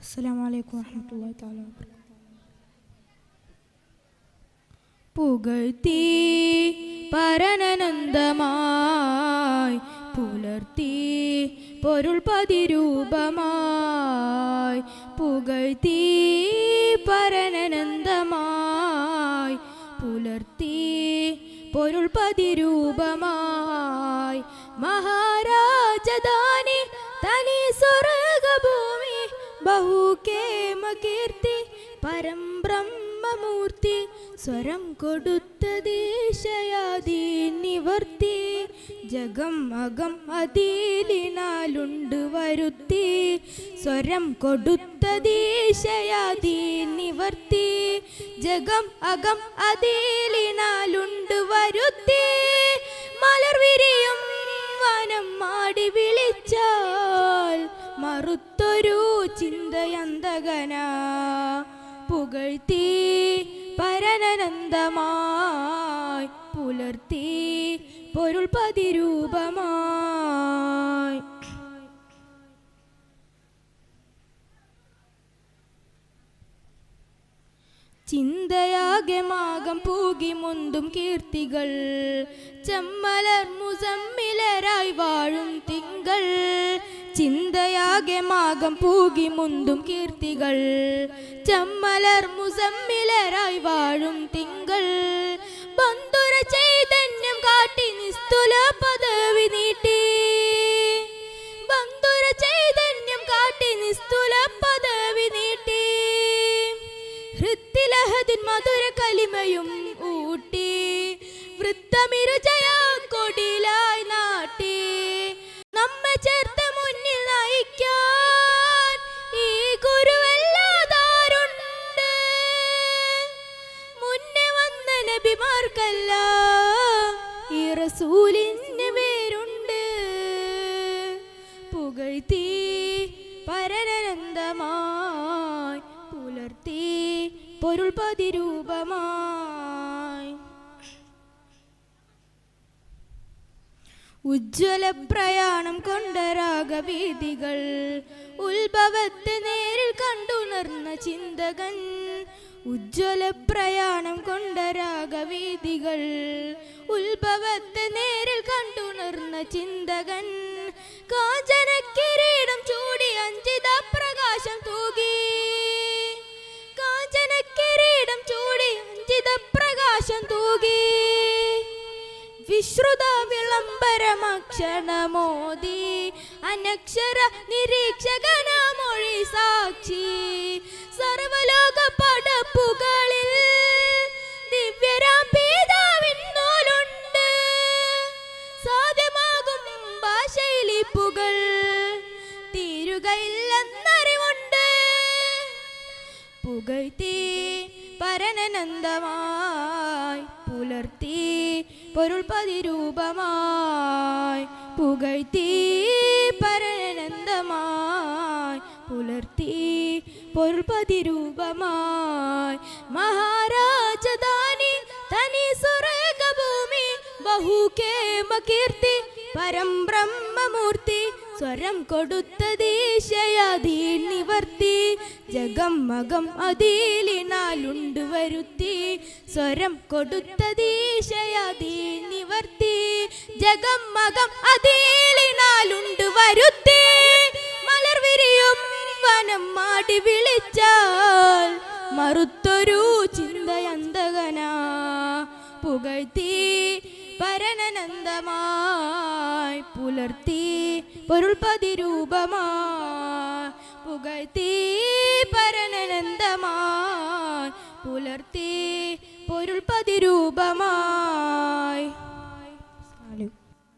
അസ്സലാമു അലൈക്കും വറഹ്മത്തുള്ളാഹി തആല. പുകഴ്ത്തി പരനനന്ദമായി പുലർത്തി പൊരുൾ പതിരൂപമായി പുകഴ്ത്തി പരനനന്ദമായി പുലർത്തി പൊരുൾ പതിരൂപമായി മഹാരാജധാനി തനി സ്വർഗഭൂമി ബഹുകേമ കീർത്തി പരം ബ്രഹ്മമൂർത്തി സ്വരം കൊടുത്ത ദേശയാദി നിവർത്തി ജഗം അകം അതിലിനാലുണ്ട് വരുത്തി സ്വരം കൊടുത്ത ദേശയാദി നിവർത്തി ജഗം അകം അതിലിനാലുണ്ട് വരുത്തി മലർവിരിയും വനം മാടി വിളിച്ചാൽ മറുത്തൊരു ചിന്തയന്തകനാ പുകഴ്ത്തി പരനനന്ദമായി പുലർത്തി പൊരുൾ പതിരൂപമായി ചിന്തയാകെ മാകം പൂകി മുന്തും കീർത്തികൾ ചെമ്മലർ മുസമ്മിലരായി വാഴും തിങ്കൾ ചിന്തയാകെ മാകം പൂകി മുന്തും കീർത്തികൾ ചെമ്മലർ മുസമ്മിലരായി വാഴും തിങ്കൾ ബന്ധുര ചൈതന്യം കാട്ടി നിസ്തുല പദവി നീട്ടി ബന്ധുര ചൈതന്യം കാട്ടി നിസ്തുല പദവി നീട്ടി ഹൃത്തിലഹദിൻ മധുര കലിമയും ഊട്ടി വൃത്തമിരുജയ കൊടിലായി നാട്ടി നമ്മെ ചേർത്ത മുന്നിൽ നയിക്കാൻ ഈ ഗുരുവല്ലാതാരുണ്ട് മുന്നേ വന്ന നബിമാർക്കല്ല ഈ റസൂലിന് പേരുണ്ട് പുകഴ്ത്തി പരനനന്ദമായി പുലർത്തി പൊരുൾ പതിരൂപമായി ഉജ്ജ്വല പ്രയാണം കൊണ്ട രാഗവീതികൾ ഉത്ഭവത്തെ നേരിൽ കണ്ടുണർന്ന ചിന്തകൻ ഉജ്ജ്വല പ്രയാണം കൊണ്ട രാഗവീതികൾ ഉത്ഭവത്തെ നേരിൽ കണ്ടുണർന്ന ചിന്തകൻ കാഞ്ചന കിരീടം ചൂടി അഞ്ചിത പ്രകാശം തൂകി കാഞ്ചന കിരീടം ചൂടി അഞ്ചിത പ്രകാശം തൂകി വിശ്രുത വിളംബരമക്ഷണമോദി അനക്ഷര നിരീക്ഷകനമൊഴി സാക്ഷി സർവലോക പടപ്പുകളിൽ ദിവ്യരാം പിതാവിന്നോലുണ്ട് സാധ്യമാകും ഭാഷയിലിപ്പുകൾ തീരുകയില്ലെന്നറിവുണ്ട് പുകഴ്ത്തി പരനനന്ദമായി പുലർത്തി പൊരുൾ പതിരൂപമായി പുകഴ്ത്തി പരനനന്ദമായി പുലർത്തി പൊരുൾ പതിരൂപമായി മഹാരാജധാനി തനി സ്വർഗഭൂമി ബഹുകേമ കീർത്തി പരം ബ്രഹ്മമൂർത്തി സ്വരം കൊടുത്ത ദേശയാദി നിവർത്തി ജഗം മകം അതിലിനാലുണ്ട് വരുത്തി സ്വരം കൊടുത്ത ദേശയാദി നിവർത്തി ജഗം മകം അതിലിനാലുണ്ട് വരുത്തി മലർവിരിയും വനം മാടി വിളിച്ചാൽ മറുത്തൊരു ചിന്തയന്തകനാ പുകഴ്ത്തി പരനനന്ദമായി പുലർത്തി പൊരുൾ പതിരൂപമായി പുകഴ്ത്തി പരനനന്ദമായി പുലർത്തി പൊരുൾ പതിരൂപമായി